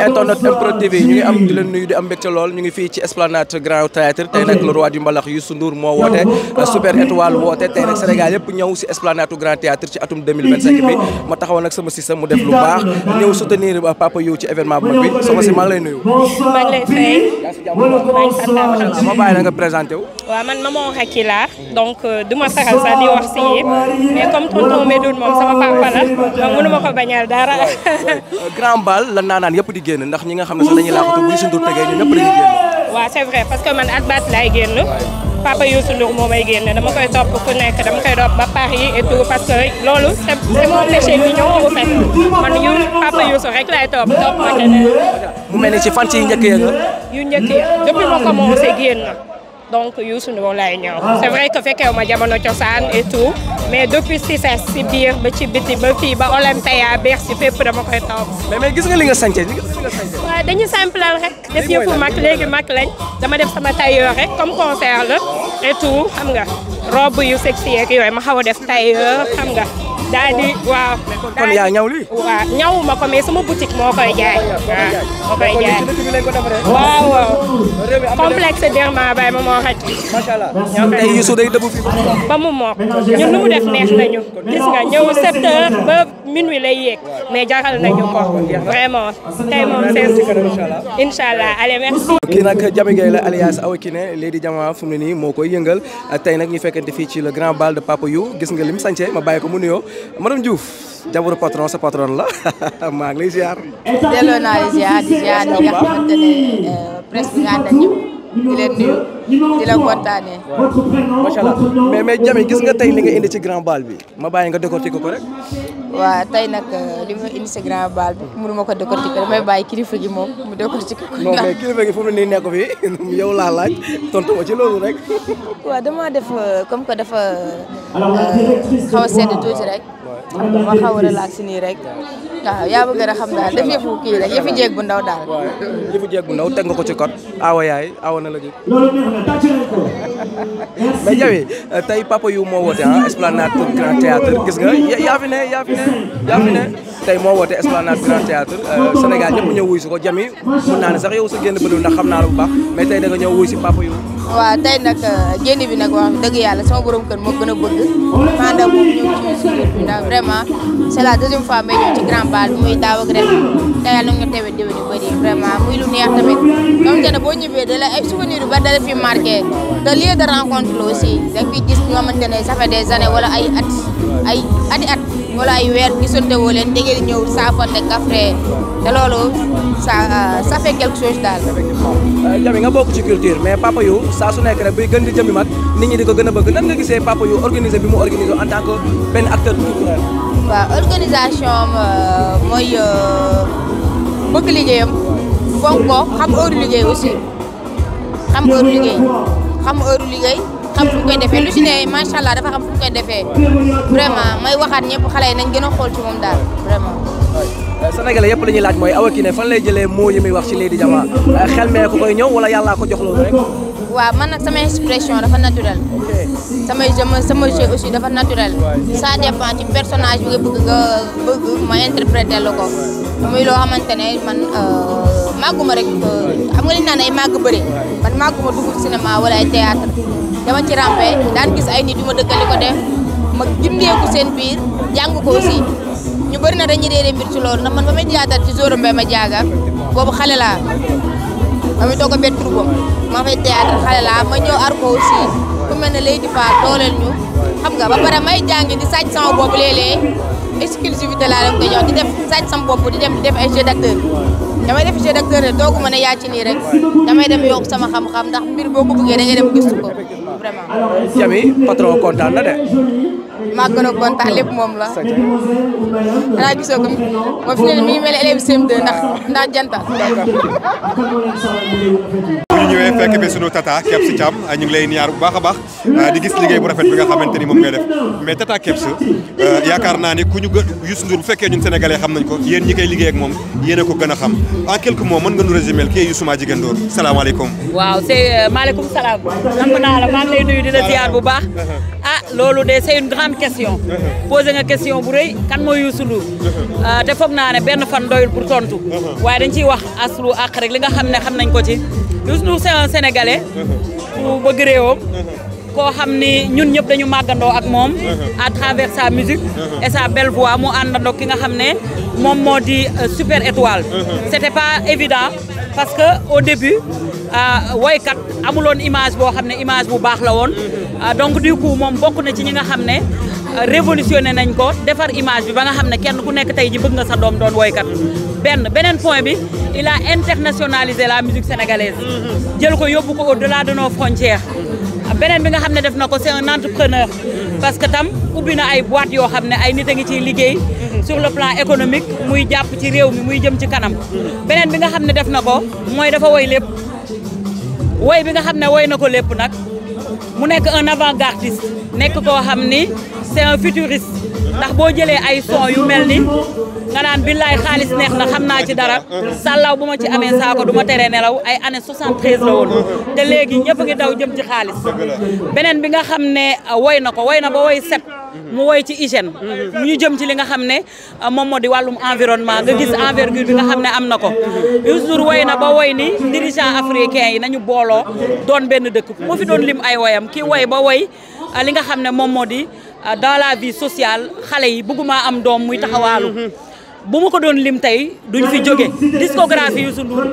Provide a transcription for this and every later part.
internet MPROD TV ñu ngi am di leen nuyu di am mbégte lool ñu ngi fii ci Esplanade Grand Théâtre tey nag le roi du mbalax Youssou Ndour moo woote Super Étoile woote tey nag Sénégal yëpp ñëw si Esplanade Grand Théâtre ci atum 2025 bi ma taxawoon nag sama système mu def lu baax ñëw soutenir Papa You ci événement bu mag bi sama si maa ngi lay nuyu. maa ngi lay fay. maa ngi sant alhamdulilah. ma bàyyi la nga présenté wu. waaw man Maman Racky laa donc du ma saxal sax di wax si yëpp mais comme tonton Medoune moom sama papa la donc mënu ma ko bañal dara. grand bal la naanaan yëpp di génn ndax ñi nga xam ne sax dañuy laaxatu bu Youssou Ndour tegee ñu ñëpp dañuy génn. waaw c'est vrai parce que man at baat laay génn papa Youssou Ndour moo may génn dama koy topp ku nekk dama koy topp ba Paris et tout parce que loolu c'est mon péché mignon en fait man yu papa Youssou rek laay topp ma keneen. mu mel ni ci fan yi njëkk nga. yu njëkk depuis ma commencé génn donc Youssou Ndour laay ñëw c'est vrai que fekkew ma jamono cosaan et tout mais depuis si biir ba ci biti ba fii ba Olympia Bercy fépp dama koy topp. mais gis nga li nga sañce waaw dañu simple rek def yëfu mag léegi mag lañ dama def sama tailleur rek comme concert la et tout xam nga robe yu sexy yeeg yooyu ma xaw a def tailleur xam nga daal di waaw. kon yaa ñaw li waaw ñawuma ko mais sama boutique moo koy jaay. waaw moo koy jaay waaw waaw. complexe Derma Baye Maman Racky. macha allah tey Youssou day dëbb fii ba mu mokk ñun nu mu def neex nañu gis nga ñëw 7 heures ba minuit lay yéeg mais jaral nañu ko vraiment tey moom c'est inchallah allez merci. kii nag Jami Gueye la alias Awa Kiné Lady Jama fu mu ne nii moo koy yëngal tey nag ñu fekkante fii ci le grand bal de Papa You gis nga lim sañce ma bàyyi ko mu nuyoo madame Diouf jabaru patron sa patron la maa ngi lay ziar. delloo naa la ziar di ziar ñi nga xamante ne presse bi nga àndal ñëpp di leen nuyu di la kontaanee. macha allah mais Jami gis nga tey li nga indi ci grand bal bi ma bàyyi nga décortiquer ko rek. waaw tey nag li ma indi ci grand bal bi mënu ma ko décortiquer damay bàyyi kilifa gi moom mu décortiquer ko. non mais kilifa gi fu mu ne nii nekk fi yow laa laaj tontu ma ci loolu rek. waaw dama def comme que dafa xaw a sedd tuuti rek. ma xaw a relax nii rek. waaw yaa bëgg a xam daal def yëfu kii rek yëfu jeeg bu ndaw daal. waaw yëfu jeeg bu ndaw teg nga ko ci code awa yaay awa na la ji. mais Jami tey Papa You moo woote Esplanade Grand Théâtre gis nga yaa fi ne tey moo woote Esplanade Grand Théâtre Sénégal ñëpp ñëw wuy si ko Jami mun naa ne sax yow sa génn bëriwul ndax xam naa la bu baax mais tey da nga ñëw wuy si Papa You. waaw tey nag génn bi nag wax dëgg yàlla sama borom kër moo gën a bëgg maanaam moom ñëw ci suñu bi ndax vraiment c'est la deuxième fois may ñëw ci grand bal bi muy daaw ak ren te yàlla nga teewee déwén yu bëri vraiment muy lu neex tamit donc ne boo ñëwee da la ay souvenirs yu bari da la fi marqué te lieu de rencontre la aussi da nga fi gis ñoo xamante ne ça fait des années wala ay at wala ay weer gisante woo leen da ngeen ñëw saafante kafre te loolu ça fait quelque chose daal. Jami nga bokk ci culture mais Papa You saa su nekk rek buy gën di jëmmi mag nit ñi di ko gën a bëgg nan nga gisee Papa You organisé bi mu organisé en tant que benn acteur culturel. waaw organisation mooy bëgg liggéeyam fonk ko xam heure liggéey aussi xam heure liggéey xam fu mu koy defee lu ci ne macha allah dafa xam fu mu koy defee vraiment may waxaat ñëpp xale yi nañ gën a xool ci moom daal vraiment. Sénégalais yëpp la ñuy laaj mooy Awa Kiné fan lay jëlee moo yi muy wax ci Lady Jama xel mee ko koy ñëw wala yàllaa ko jox loolu rek. waaw man nag sama expression dafa naturel sama jeu aussi dafa naturel ça dépend ci personnage bi nga bëgg ma interpréter la ko muy loo xamante ne man màgguma rek xam nga li naan ay màgg bëri man màgguma dugg cinéma wala ay théâtre dama ci rampé daan gis ay nit yu ma dëkkal di ko def ma gindeeku seen biir jàng ko aussi ñu bëri na dañuy réeré mbir ci loolu ndax man ba may théâtre ci Zoro Mbaye ma jaaga boobu xale laa ba muy toog a bet troubam ma fay théâtre xale laa ma ñëw ar ko aussi ku mel ne Lady Fall dooleel ñu xam nga ba pare may jàngi di sàcc sama bopp léeg-léeg exclusivité laa leen koy jox di def sàcc sama bopp di dem di def ay jeu d'acteur damay def jeu d'acteur rek doogu ma ne yaa ci nii rek damay dem yokk sama xam-xam ndax mbir boo ko bëggee da ngay dem gëstu ko vraiment. Jami patron kontaan na de. maa gën a kontaan lépp moom la. xanaa gisoo ko moo fi ne mi ngi mel ni élève CM2 ndax jantal. bu ñu ñëwee fekk bi sunu tata Kebs Thiam ñu ngi lay niyaar bu baax a baax di gis liggéey bu rafet bi nga xamante ni moom ngay def mais tata Kebs yaakaar naa ni ku ñu gën Youssou Ndour bu fekkee ñun sénégalais xam nañ ko yéen ñi koy liggéey ak moom yéen a ko gën a xam en quelques mots mën nga nu résumer kii Youssou maa jigéen Ndour salaamaaleykum. waaw c'est maaleykum salaam. nam naa la maa ngi lay nuyu di la ziar bu baax. loolu de c'est une grande question posé nga question bu rëy kan mooy Youssou Ndour te foog naa ne benn fan doyul pour tontu waaye dañ ciy wax aslu ak rek li nga xam ne xam nañ ko ci Youssou Ndour c'est un Sénégalais ku bëgg réewam koo xam ni ñun ñëpp dañu màggandoo ak moom à travers sa musique et sa belle voix mu àndandoo ki nga xam ne moom moo di Super Étoile c'était pas évident parce que au début woykat amuloon image boo xam ne image bu baax la woon donc du coup moom bokk na ci ñi nga xam ne révolutionné nañ ko defar image bi ba nga xam ne kenn ku nekk tey ji bëgg nga sa doom doon woykat beneen point bi il a internationalisé la musique sénégalaise jël ko yóbbu ko au-delà de nos frontières beneen bi nga xam ne def na ko c'est un entrepreneur parce que tam ubbi na ay boîte yoo xam ne ay nit a ngi ciy liggéey sur le plan économique muy jàpp ci réew mi muy jëm ci kanam beneen bi nga xam ne def na ko mooy dafa woy lépp woy bi nga xam ne woy na ko lépp nag mu nekk un avant-gardiste nekk koo xam ni c'est un futuriste ndax boo jëlee ay son yu mel ni nga naan billaay xaalis neex na xam naa ci dara sàllaaw bu ma ci amee saako du ma teree nelaw ay année 73 la woon te léegi ñëpp a ngi daw jëm ci xaalis beneen bi nga xam ne woy na ko woy na ba woy set mu woy ci hygiène mu ñu jëm ci li nga xam ne moom moo di wàllum environnement nga gis envergure bi nga xam ne am na ko Youssou Ndour woy na ba woy ni dirigeant africain yi nañu booloo doon benn dëkk moo fi doon lim ay woyam kii woy ba woy li nga xam ne moom moo di dans la vie sociale xale yi bëgguma am doom muy taxawaalu bu ma ko doon lim tey duñ fi jóge discographie Youssou Ndour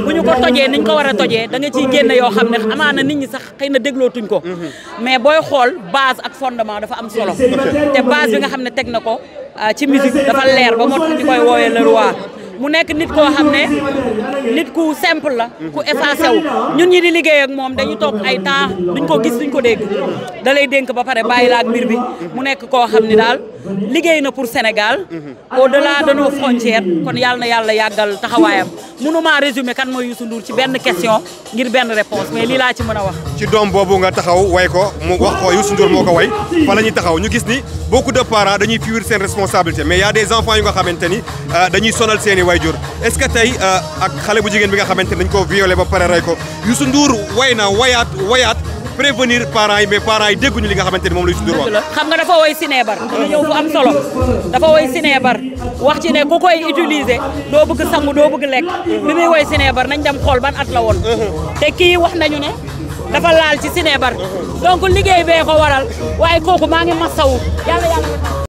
bu ñu ko tojee niñ ko war a tojee da nga ciy génne yoo xam ne amaana nit ñi sax xëy na déglootuñ ko mais booy xool base ak fondement dafa am solo te base bi nga xam ne teg na ko ci musique dafa leer ba moo tax ñu koy woowee le roi mu nekk nit koo xam ne nit ku simple la ku effacé wu ñun ñi di liggéey ak moom dañu toog ay temps duñ ko gis duñ ko dégg da lay dénk ba pare bàyyi la ak mbir bi mu nekk koo xam ne daal liggéey na pour Sénégal au-delà de nos frontières kon yàlla na yàlla yàggal taxawaayam mënuma résumer kan mooy Youssou Ndour ci benn question ngir benn réponse mais lii laa ci mën a wax. ci doom boobu nga taxaw way ko mu wax ko Youssou Ndour moo ko way fa la ñuy taxaw ñu gis ni beaucoup de parents dañuy fuir seen responsabilité mais y a des enfants yu nga xamante ni dañuy sonal seeni wayjur est-ce que tey ak xale bu jigéen bi nga xamante ni dañ koo violé ba pare rey ko Youssou Ndour way na wayaat prévenir parents yi mais parents yi dégguñu li nga xamante ni moom la Youssou Ndour wax. xam nga dafa woy sinébar dina ñëw fu am solo dafa woy sinébar wax ci ne ku koy utiliser doo bëgg sangu doo bëgg lekk bi muy woy sinébar nañ dem xool ban at la woon te kii wax nañu ne dafa laal ci sinébar donc liggéey bee ko waral waaye kooku maa ngi masawu yàlla.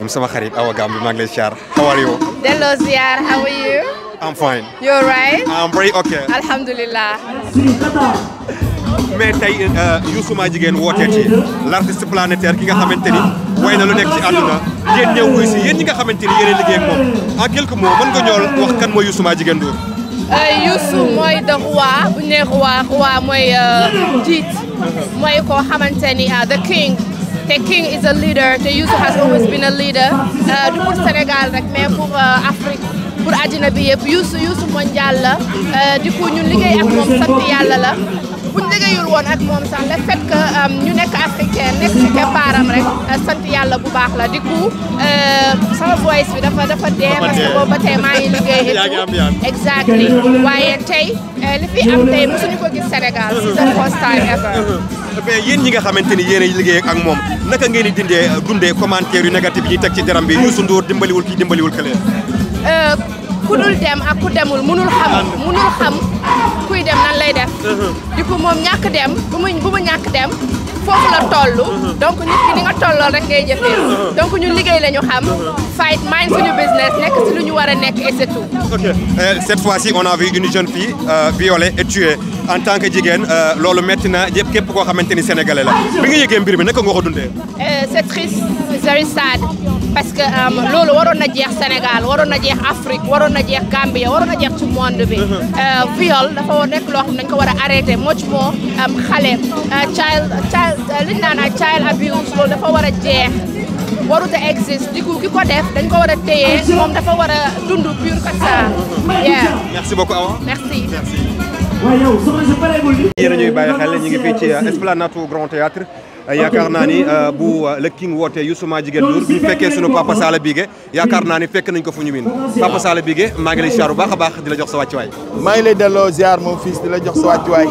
sama xarit Awa Gambi maa ngi lay ziar. How are you? Delloo ziar, how are you? I'm fine. You're right? I'm very okay. Alhamdulillah. mais tey Youssou maa jigéen wootee ci l'artiste planétaire ki nga xamante ni way na lu nekk ci àdduna ngeen ñëw wuy si yéen ñi nga xamante ni yéen a liggéey ak moom en quelques mots mën nga ñool wax kan mooy Youssou maa jigéen Ndour. Youssou mooy the roi bu ñu nee roi mooy jiit mooy koo xamante ni the king te king is a leader te Youssou has always been a leader du pour Sénégal rek mais pour Afrique pour àddina bi yëpp Youssou mondial la di ko ñun liggéey ak moom sant yàlla la. bu ñu liggéeyul woon ak moom sax le fait que ñu nekk africain nekk ci keppaaram rek sant yàlla bu baax la di coup sama voice bi dafa dee parce que boobu ba tey maa ngi liggéey et tout exactly waaye tey li fi am tey mosuñu ko gis Sénégal c'est the first time ever. mais yéen ñi nga xamante ni yéen a liggéey ak moom naka ngeen di dundee commentaire yu négatif yi ñuy teg ci deram bi Youssou Ndour dimbaliwul kii dimbaliwul kële. ku dul dem ak ku demul munul xam kuy dem nan lay def di ko moom ñàkk dem bu mu ñàkk dem foofu la toll donc nit ki ni nga tollool rek ngay jëfee donc ñun liggéey la ñu xam fight mind suñu business nekk si lu ñu war a nekk et c'est tout. ok cette fois-ci on a vu une jeune fille violée et tuée en tant que jigéen loolu metti na yëpp képp koo xamante ni sénégalais la bi nga yëgee mbir mi naka nga ko dundee. c'est triste c'est very sad parce que loolu waroon na jeex Sénégal waroon na jeex Afrique waroon na jeex Gambia waroon na jeex ci monde bi viol dafa nekk loo xam ne dañ ko war a arrêté much more xale li ñu naan child abuse loolu dafa war a jeex warut a existe di ki ko def dañ ko war a téye moom dafa war a dund pur comme ça. merci beaucoup Awa. merci. yéen a ñuy bàyyi xel ñu ngi fii ci Esplanade Grand Théâtre yaakaar naa ni bu le king wootee Youssou Madjiguène Ndour bu fekkee sunu Papa Sala Bigué yaakaar naa ni fekk nañ ko fu ñu miin Papa Sala Bigué maa ngi lay ziar bu baax a baax di la jox sa wàccuwaay. maa ngi lay delloo ziar moom fils di la jox sa wàccuwaay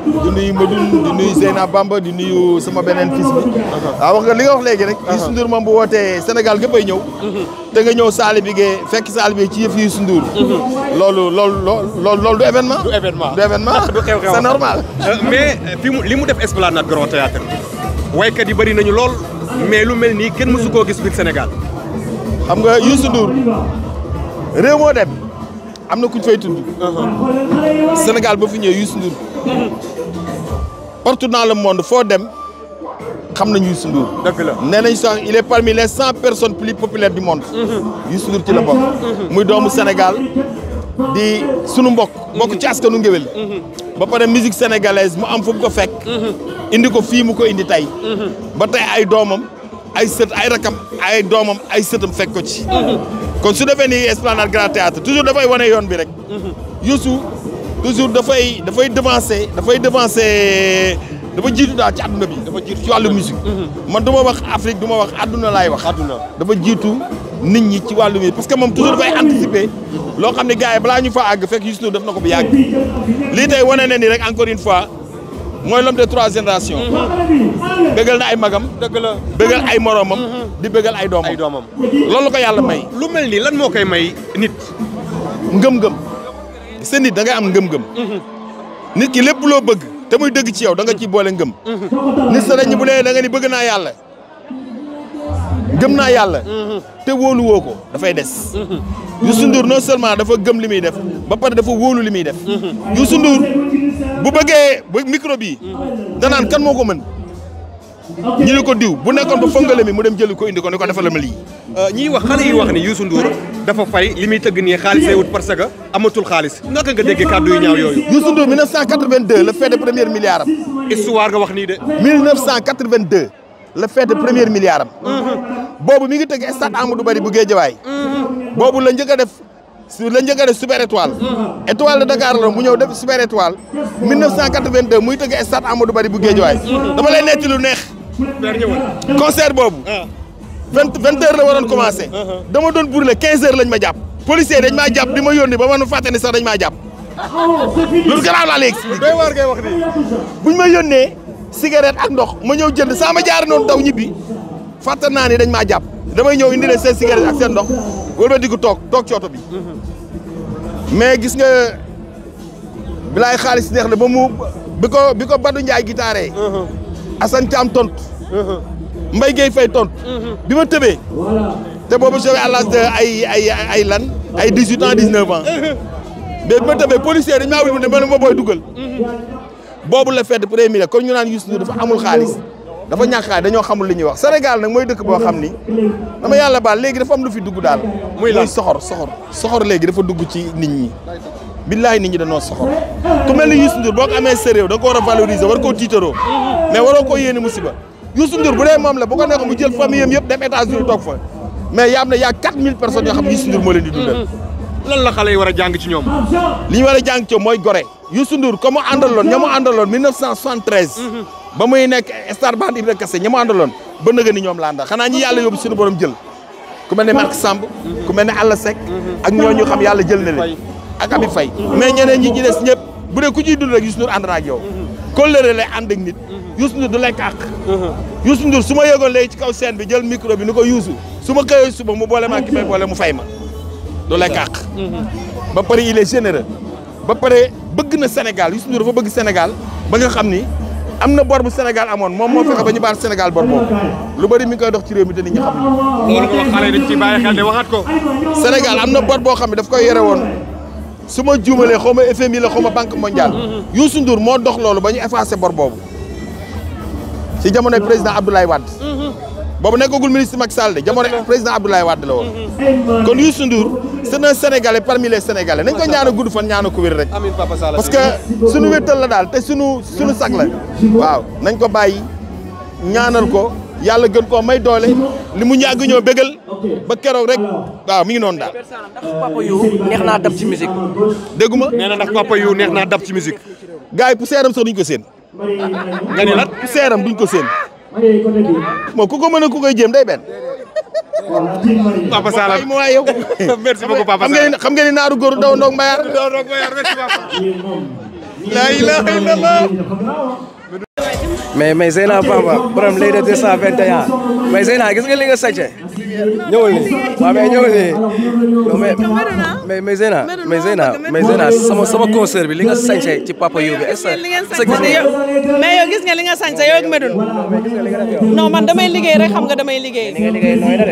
di nuyu Madoune di nuyu Zeyna Bamba di nuyu sama beneen fils bi. waaw wax nga li nga wax léegi rek. Youssou Ndour moom bu wootee Sénégal gépp ay ñëw. te nga ñëw Sala Bigué fekk Sala Bigué ci yëf Youssou Ndour. loolu du événement. du événement c'est normal. mais li mu def Esplanade Grand Théâtre waykat yi bëri nañu lool mais lu mel nii kenn mësu koo gis biir Sénégal. xam nga Youssou Ndour réew moo dem am na ku ñu fay tudd. Sénégal ba fi ñëwee Youssou Ndour. partout dans le monde foo dem xam nañu Youssou Ndour. dëgg la nee nañ sax il est parmi les 100 personnes plus populaires du monde. Youssou Ndour ci la bokk. muy doomu Sénégal di sunu mbokk ci askanu ngéwél. ba pare musique sénégalaise mu am fu mu ko fekk. indi ko fii mu ko indi tey. ba tey ay doomam ay sët ay rakam ay doomam ay sëtam fekk ko ci. kon su defee ni Esplanade Grand Théâtre toujours dafay wane yoon bi rek. Youssou toujours dafay devancer dafa jiitu daal ci àdduna bi. dafa jiitu ci wàllu musique. man du ma wax Afrique du ma wax àdduna laay wax. dafa jiitu nit ñi ci wàllu musique parce que moom toujours dafay anticiper. loo xam ne gars yi balaa ñu fa àgg fekk Youssou Ndour def na ko bu yàgg. lii tey wane na ni rek encore une fois mooy l'homme de 3 générations. bëggal na ay magam. dëgg la bëggal ay moromam. di bëggal ay doomam. loolu ko yàlla may. lu mel nii lan moo koy may nit. ngëm-ngëm. sa nit da ngay am ngëm-ngëm. nit ki lépp loo bëgg te muy dëgg ci yow da nga ciy boole ngëm. nit sa dañ bu dee da nga ni bëgg naa yàlla. gëm naa yàlla. te wóoluwoo ko dafay des. Youssou Ndour non seulement dafa gëm li muy def ba pare dafa wóolu li muy def. Youssou Ndour bu bëggee ba micro bi danaan kan moo ko mën. ñu ne ko diw bu nekkoon ba fongale mi mu dem jëli ko indi ko ne ko defal ma lii. ñiy wax xale yi wax ni Youssou Ndour dafa fay li muy tëgg nii xaalis lay wut parce que amatul xaalis naka nga déggee kàddu yu ñaaw yooyu. Youssou Ndour 1982 la fait de premier milliard am. histoire nga wax nii de. 1982 la fait de premier milliard am. boobu mi ngi tëgg stade Amadou Barry bu Guédiawaye. boobu la njëkk a def super étoile. étoile de Dakar la mu ñëw def super étoile. 1982 muy tëgg stade Amadou Barry bu Guédiawaye. dama lay netti lu neex. concert boobu. 20 heures la waroon commencé. dama doon brûler 15 heures lañ ma jàpp. policier dañ maa jàpp di ma yónni ba ma nu fàtte ni sax dañ maa jàpp. loolu garaaw laa léegi. doy waar ngay wax nii. buñ ma yónnee cigarette ak ndox ma ñëw jënd saa ma jaar noonu daw ñibbi fàtte naa ni dañ maa jàpp. damay ñëw indi leen seen cigarette ak seen ndox wala di ko toog ci oto bi. mais gis nga bilaay xaalis neex na ba mu bi ko Badou Ndiaye guitare. Assane Thiam tontu. Mbaye Gueye Faye tontu. bi ma tëbee. te boobu j'avais à l'âge de ay 18 ans 19 ans. mais bi ma tëbee policier dañ maa wut ne ma booy dugal. boobu la fête premier milliard kon ñu naan Youssou Ndour dafa amul xaalis. dafa ñàkk xaalis dañoo xamul li ñuy wax Sénégal nag mooy dëkk boo xam ni dama yàlla baal léegi dafa am lu fi dugg daal. muy soxor léegi dafa dugg ci nit ñi. billahi nit ñi dañoo soxor. ku mel ni Youssou Ndour boo ko amee sa réew da nga ko war a valoriser war koo tiitaroo. mais waroo koo yéene musiba. Youssou Ndour bu dee moom la bu ko neexoon mu jël famille am yëpp dem États-Unis toog fa mais yaa am na 4000 personnes yoo xam ne Youssou Ndour moo leen di dundal. lan la xale yi war a jàng ci ñoom. li ñu war a jàng ci ñoom mooy gore. Youssou Ndour comme àndaloon ña mu àndaloon 1973. ba muy nekk star band Ibra Kassé ña mu àndaloon ba nëgë ni ñoom la àndal xanaa ñi yàlla yóbbu suñu borom jël ku mel ne Marc Samb ku mel ne Alla Seck ak ñooñu xam yàlla jël na leen ak Abi Faye mais ñeneen ñi ci des ñëpp bu dee ku ciy dund rek Youssou Ndour ànd na ak yow kóllëre lay ànd ak nit Youssou Ndour du lekk àq Youssou Ndour su ma yëgoon léegi ci kaw scène bi jël micro bi ni ko Youssou su ma xëyee suba mu boole maa ki may boole mu fay ma du lekk àq ba pare il est généreux ba pare bëgg na Sénégal Youssou Ndour dafa bëgg Sénégal ba nga xam ni am na bor bu Sénégal amoon moom moo fexe ba ñu baal Sénégal bor boobu lu bëri mi ngi koy dox ci réew mi te nit ñi xam loolu ko wax xale dañ ci bàyyi xel de waxaat ko. Sénégal am na bor boo xam ne daf koy yore woon su ma juumalee xaw ma FMI la xaw ma Banque mondiale. Youssou Ndour moo dox loolu ba ñu effacé bor boobu ci jamonoy président Abdoulaye Wade. boobu nekkagul ministre Macky Sall de jamono président Abdoulaye Wade la woon. kon Youssou Ndour c'est un Sénégalais parmi les Sénégalais nañ ko ñaan a gudd fan ñaan a ko wér rek. amiin Papa Sala parce que suñu wéttal la daal te suñu sag la. waaw nañ ko bàyyi ñaanal ko yàlla gën koo may doole li mu ñàgg ñoo bégal ba keroog rek waaw mi ngi noonu daal. ndax Papa Yu neex naa dab ci musique. déggu ma. nee na ndax Papa Yu neex naa dab ci musique. gars yi poussière am sax duñ ko séen. nga ni lan poussière am duñ ko séen. moo ku ko mën a ku koy jéem day benn. Papa Sala yow. merci beaucoup Papa Sala xam ngeen ni naaru góor daw ndoog mbayaar. merci papa. la ilaha illallah. mais Zeyna Bamba borom lay de 221 mais Zeyna gis nga li nga sàcce ñëwal nii waaw mais ñëwal nii mais Zeyna sama concert bi li nga sàcce ci Papa Youssou bi est-ce que mais yow gis nga li nga sànce yow ak Médoune non man damay liggéey rek xam nga damay liggéey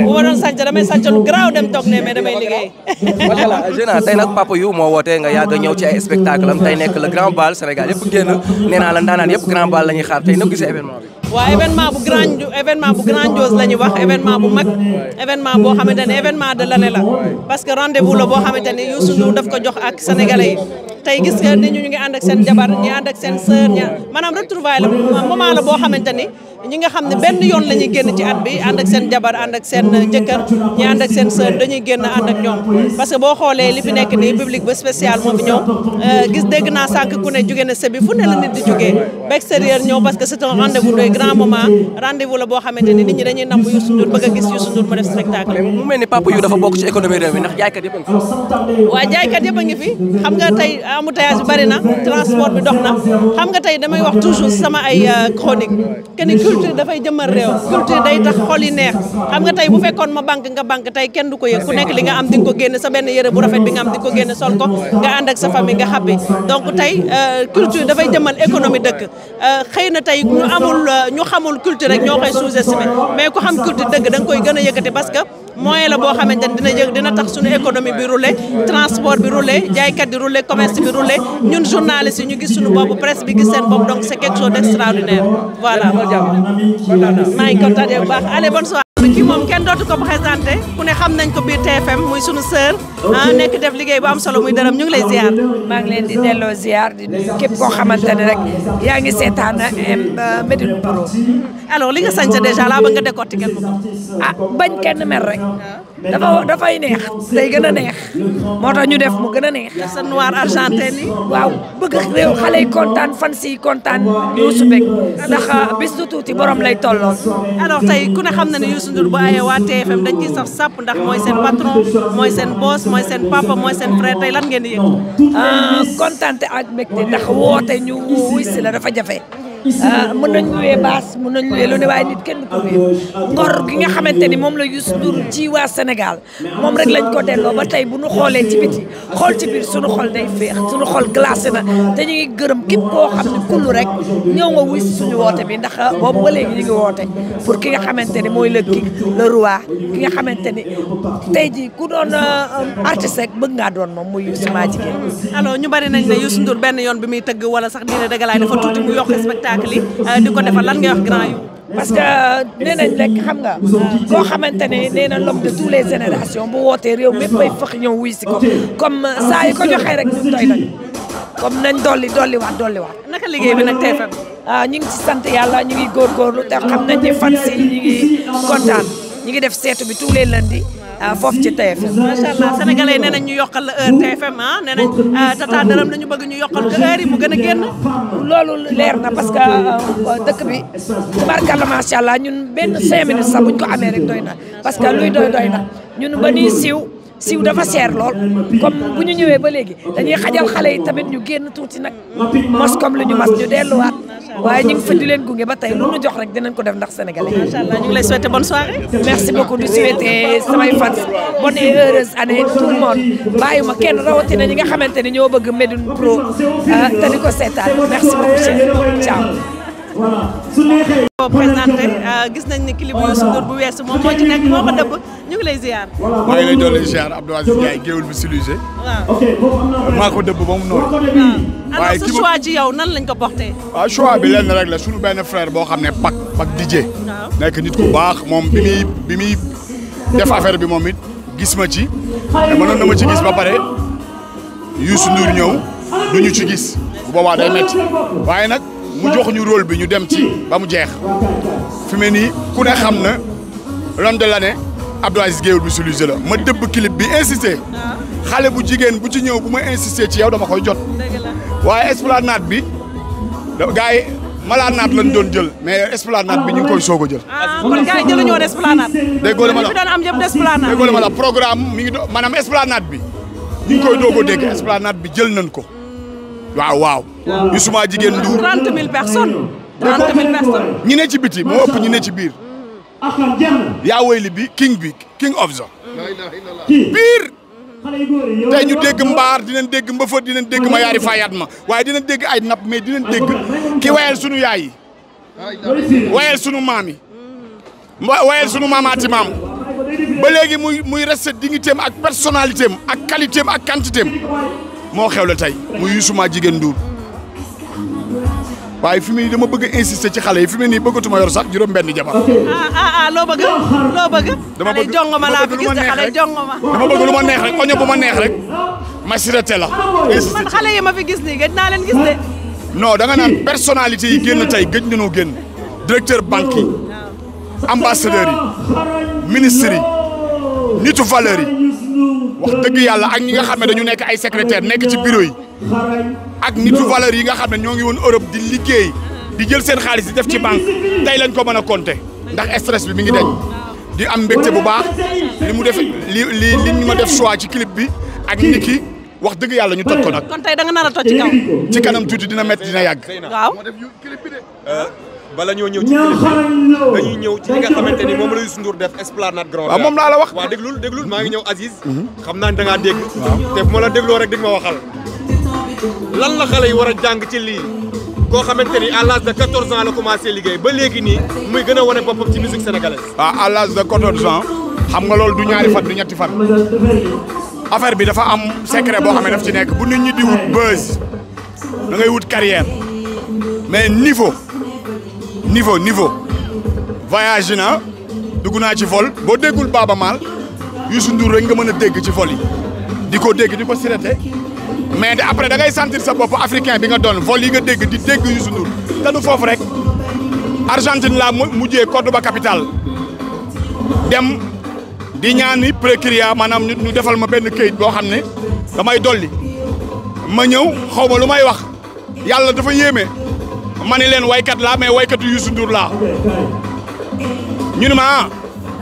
bu ma doon sànce damay sànce lu garaaw dem toog ne mais damay liggéey voilà Zeyna tey nag Papa Youssou moo woote nga yàgg ñëw ci ay spectacle am tey nekk le grand bal Sénégal yëpp génn nee naa la ndaanaan yëpp grand bal la ñuy xaar tey nag gisee événement bi waaw événement bu grandiose la ñu wax événement bu mag événement boo xamante ne événement de l'année la parce que rendez-vous la boo xamante ne Youssou Ndour daf ko jox ak sénégalais yi tey gis nga nit ñu ngi ànd ak seen jabar ñi ànd ak seen sœur maanaam retrouvaille la moment la boo xamante ni ñi nga xam ne benn yoon la ñuy génn ci at bi ànd ak seen jabar ànd ak seen jëkkër ñi ànd ak seen sœur dañuy génn ànd ak ñoom parce que boo xoolee li fi nekk nii public ba spécial moo fi ñëw gis dégg naa sànq ku ne jóge na sebi fu ne la nit di jógee ba extérieur ñëw parce que c'est un rendez-vous de grand moment rendez-vous la boo xamante ni nit ñi dañuy namb Youssou Ndour bëgg a gis Youssou Ndour mu def spectacle mu mel ni Papa Youssou dafa bokk ci économie réew mi ndax jaaykat yëpp a ngi fi waaw jaaykat yëpp a ngi fi xam nga tey embouteillage bi bari na transport bi dox na xam nga tey damay wax toujours sama ay chronique que ni culture dafay jëmmal réew culture day tax xol yi neex xam nga tey bu fekkoon ma banque tey kenn du ko yëg ku nekk li nga am di nga ko génne sa benn yére bu rafet bi nga am di nga ko génne sol ko nga ànd ak sa famille nga xappi donc tey culture dafay jëmmal économie dëkk xëy na tey ñu xamul culture rek ñoo koy sous-estimer mais ku xam culture dëgg da nga koy gën a yëkkati parce que moyen la boo xamante ne dina tax suñu économie bi roulé transport bi roulé jaaykat di roulé commerce bi roulé ñun journalistes yi ñu gis suñu bopp presse bi gis seen bopp donc c'est quelque chose d'extraordinaire voilà maa ngi kontaan bu baax allez bonne soirée kii moom kenn dootu ko présenté ku ne xam nañ ko biir TFM muy sunu sœur nekk def liggéey bu am solo muy dërëm ñu ngi lay ziar. maa ngi leen di delloo ziar di képp koo xamante ne rek yaa ngi seetaan Médoune Pro. alors li nga sañse déjà laa ba nga décortiquer ko. bañ kenn mer rek. dafay neex day gën a neex moo tax ñu def mu gën a neex. sa noir argenté ni waaw bëgg réew xale yi kontaan fan si kontaan Youssou bég ndax bis du tuuti borom lay tolloon. alors tey ku ne xam na ne Youssou Ndour bu ayee waa TFM dañ ciy saf sàpp ndax mooy seen patron mooy seen boss mooy seen papa mooy seen frère tey lan ngeen di yëg. kontaante ak mbégte ndax woote ñu wuy si la dafa jafe. mën nañ luwee baas mën nañ luwee lu ne waaye nit kenn du ko wéer ngor gi nga xamante ni moom la Youssou Ndour ci waa Sénégal moom rek lañ ko delloo ba tey bu ñu xoolee ci biti xool ci biir suñu xol day féex suñu xol glacé na te ñu ngi gërëm képp koo xam ne kullu rek ñëw nga wuy si suñu woote bi ndax boobu ba léegi ñu ngi woote pour ki nga xamante ni mooy le roi ki nga xamante ni tey jii ku doon artiste rek bëgg ngaa doon moom muy Youssou maa jigéen. alors ñu bari nañ ne Youssou Ndour benn yoon bi muy tëgg wala sax diine dëggalaay dafa tuuti mu yokk spectacle di ko defal lan ngay wax grand yu parce que nee nañ rek xam nga koo xamante ne nee na l'homme de toutes les générations bu wootee réew mépp ay fëx ñëw wuy si ko comme saa yi ko joxee rek ñun doy nañu comme nañ dolli waat naka liggéey bi nag TFM ñu ngi ci sant yàlla ñu ngi góorgóorlu te xam nañ ne fan si ñu ngi kontaan ñu ngi def seetu bi tous les lundis foofu ci TFM. macha allah sénégalais nee nañ ñu yokkal la heure TFM nee nañ Tata Dërëm dañu bëgg ñu yokkal ko heure yi mu gën a génn. loolu leer na parce que dëkk bi tubaarkàlla macha allah ñun benn 5 minutes sax buñ ko amee rek doy na parce que luy doy na ñun ba nii siiw dafa seer lool comme bu ñu ñëwee ba léegi dañuy xajal xale yi tamit ñu génn tuuti nag mos comme lu ñu mas ñu delluwaat waaye ñu ngi fa di leen gunge ba tey lu ñu jox rek dinañ ko def ndax sénégalais. macha allah ñu ngi lay souhaiter bonne soirée. merci beaucoup di souhaiter samay fans bonne et heureuse année tout le monde bàyyuma kenn rawatina ñi nga xamante ni ñoo bëgg Médoune Pro te di ko seetaan merci beaucoup chérie ciao. présenté gis nañ ne clip Youssou Ndour bu weesu moom moo ci nekk moo ko dëbb ñu ngi lay ziar. maa ngi lay dolli ziar Abdou Aziz Ndiaye géwél bi silusé. waaw maa ko dëbb ba mu noonu. waaye alors su choix ci yow nan lañ ko porté. waaw choix bi lenn rek la suñu benn frère boo xam ne Pak DJ. nekk nit ku baax moom bi muy def affaire bi moom it gis ma ci. mais mënoon na ma ci gis ba pare Youssou Ndour ñëw du ñu ci gis bu boobaa day métti waaye nag. mu jox ñu rôle bi ñu dem ci ba mu jeex fi mu ne nii ku ne xam na l'homme de l'année Abdou Aziz géwél bi silusé la ma dëbb clip bi insisté xale bu jigéen bu ci ñëw bu ma insisté ci yow dama koy jot waaye esplanade bi gars yi Esplanade lañ doon jël mais Esplanade bi ñu ngi koy soog a jël. kon gars yi jëluñu woon Esplanade. déggoo la ma la fi doon am yëpp Esplanade. déggoo la ma la programme mi ngi doon maanaam Esplanade bi ñu ngi koy doog a dégg Esplanade bi jël nañ ko. waaw. Youssouma Jigéen Ndour. 30 000 personnes. 30 000 personnes. ñi ne ci biti moo ëpp ñi ne ci biir. yaa woyli bi king of the. biir. tey ñu dégg mbaar dinañ dégg mbëfët dinañ dégg ma yaari fayaat ma waaye dinañ dégg ay napp mais dinañ dégg ki wayal sunu yaay yi wayal sunu maam yi wayal sunu maamaati maam ba léegi muy resté dignité am ak personnalité am ak qualité am ak quantité am moo xew la tey muy Youssouma Jigéen Ndour waaye fi mu ne dama bëgg a insister ci xale yi fi mu ne nii bëggatuma yor sax juróom-benn jabar. loo bëgg loo bëgg. dama bëgg jongoma laa fi gis ne xale jongoma. dama bëgg lu ma neex rek oño bu ma neex rek ma sirete la. man xale yi ma fi gis nii gëj naa leen gis de. non da nga naan personnalité yi génn tey gëj nañoo génn directeur banque yi ambassadeurs yi ministres yi nitu valeur yi wax dëgg yàlla ak ñi nga xam ne dañu nekk ay secrétaire nekk ci bureau yi. ak nitu valeur yi nga xam ne ñoo ngi woon Europe di liggéey di jël seen xaalis di def ci banque tey lañ ko mën a compter ndax stress bi mi ngi deñ di am mbégte bu baax li mu def li ñu ma def choix ci clip bi ak niki wax dëgg yàlla ñu toj ko nag. kon tey da nga nar a toj ci kaw. ci kanam tuuti dina métti dina yàgg. waaw. bala ñoo ñëw ci clip bi dañuy ñëw ci li nga xamante ni moom la Youssou Ndour def Esplanade Grand Théâtre. waaw moom laa la wax. waaw déglul maa ngi ñëw Aziz. xam naa ne da ngaa dégg. te bu ma la dégloo rek di nga ma waxal. lan la xale yi war a jàng ci lii koo xamante ni à l'âge de 14 ans la commencé liggéey ba léegi nii muy gën a wane boppam ci musique sénégalaise. à l'âge de 14 ans xam nga loolu du ñaari fan du ñetti fan affaire bi dafa am secret boo xam ne daf ci nekk bu nit ñi di wut buzz da ngay wut carrière mais niveau voyage na dugg naa ci vol boo déggul Baaba Maal Youssou Ndour rek nga mën a dégg ci vol yi di ko dégg di ko sirete mais après da ngay sentir sa bopp africain bi nga doon vol yi nga dégg di dégg Youssou Ndour te du foofu rek Argentine laa mujjee Cordoba capitale dem di ñaani précaria maanaam ñu defal ma benn këyit boo xam ne damay dolli ma ñëw xaw ma lu may wax yàlla dafa yéeme ma ne leen waykat laa mais waykatu Youssou Ndour laa ñu ne ma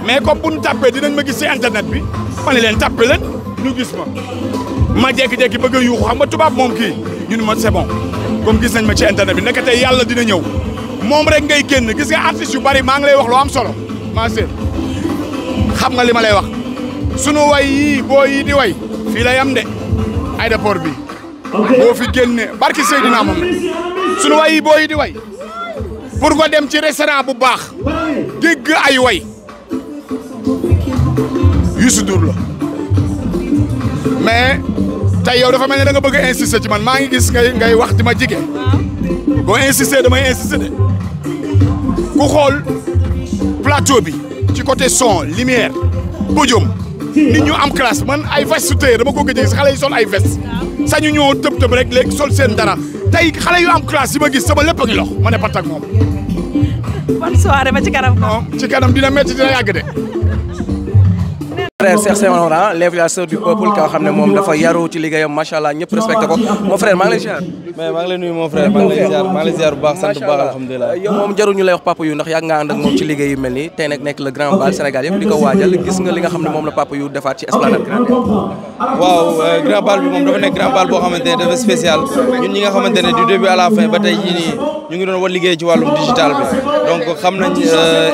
mais comme bu ñu tàppee dinañ ma gis ci internet bi ma ne leen tàppe leen ñu gis ma jékki-jékki bëgg a yuuxu xam nga tubaab moom kii ñu ne ma c'est bon comme gis nañ ma ci internet bi naka tey yàlla dina ñëw moom rek ngay génn gis nga artistes yu bari maa ngi lay wax lu am solo maa seet xam nga li ma lay wax sunu way yii boo yii di way fii la yam de aéroport bi boo fi génne barki Seydina moom sunu way yii boo yii di way pour nga dem ci restaurant bu baax dégg ay way Youssou Ndour la mais tey yow dafa mel ne da nga bëgg a insister ci man maa ngi gis ngay wax di ma jige boo insister damay insister de ku xool plateau bi ci côté son lumière podium nit ñu am classe man ay veste su tëye dama ko gëj a gis xale yi sol ay veste sañu ñoo tëb rek léegi sol seen dara tey xale yu am classe yi ma gis sama lépp a ngi lox ma ne pat ak moom. bonne soirée ba ci kanam. non ci kanam dina métti dina yàgg de. frère Cheikh Sémora l'influenceur du peuple ka xam ne moom dafa yaru ci liggéeyam macha allah ñëpp respecté ko mon frère maa ngi lay ziar. mais maa ngi lay nuyu mon frère maa ngi lay ziar bu baax sant bu baax alhamdulilah. yow moom jarul ñu lay wax Papa Youssou ndax yàgg nga ànd ak moom ci liggéey yu mel nii tey nag nekk le grand bal Sénégal yëpp di ko waajal gis nga li nga xam ne moom la Papa Youssou defaat ci Esplanade Grand Théâtre. waaw grand bal bi moom dafa nekk grand bal boo xamante ne dafa spécial ñun ñi nga xamante ne du début à la fin ba tey jii nii ñu ngi doon war liggéey ci wàllum digital bi donc xam nañ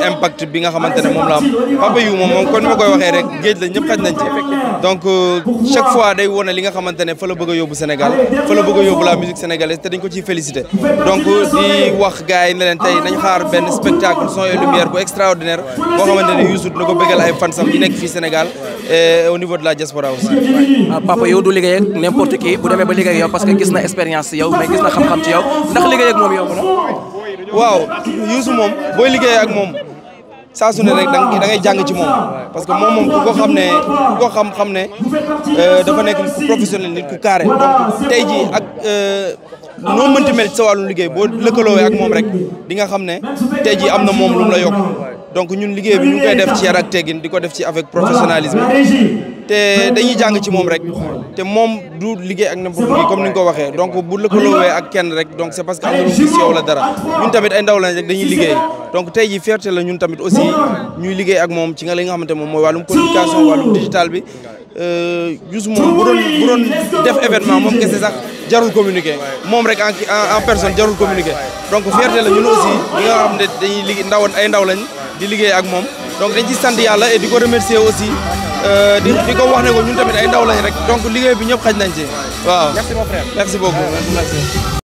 impact bi nga xamante ne moom la am Papa Youssou moom kon ni ma koy waxee rek géej la ñëpp xaj nañ ci donc chaque fois day wone li nga xamante ne fa la bëgg a yóbbu Sénégal fa la bëgg a yóbbu la musique sénégalaise te dañ ko ciy félicité donc di wax gars yi ne leen tey nañ xaar benn spectacle son et lumière bu extraordinaire boo xamante ne Youssou dina ko bëggal ay fansam yi nekk fii Sénégal et au niveau de la diaspora aussi. Papa yow du liggéey ak n'importe qui bu demee ba liggéey ak yow parce que gis na expérience ci yow mais gis na xam-xam ci yow ndax liggéey ak moom yomb na. waaw Youssou moom booy liggéey ak moom saa su ne rek da ngay jàng ci moom parce que moom ku ko xam ne dafa nekk nit ku professionnel nit ku carré donc tey jii ak noo mënti mel ci sa wàllum liggéey boo lëkkaloo ak moom rek di nga xam ne tey jii am na moom lu mu la yokk donc ñun liggéey bi ñu ngi koy def ci yar ak teggin di ko def ci avec professionnalisme te dañuy jàng ci moom rek te moom du liggéey ak n'importe qui comme ni nga ko waxee donc bu lëkkaloowee ak kenn rek donc c'est parce que am na lu gis yow la dara ñun tamit ay ndaw lañ rek dañuy liggéey donc tey ji fierté la ñun tamit aussi ñuy liggéey ak moom ci nga li nga xamante moom mooy wàllum communication wàllum digital bi Youssou moom bu doon def événement moom kese sax jarul communiquer moom rek en personne jarul communiquer donc fierté la ñun aussi ñi nga xam ne dañuy liggéey ay ndaw lañ di liggéey ak moom donc dañ ci sant yàlla et di ko remercier aussi di ko wax ne ko ñun tamit ay ndaw lañ rek donc liggéey bi ñëpp xaj nañ ci waaw. Merci mon frère. Merci beaucoup merci.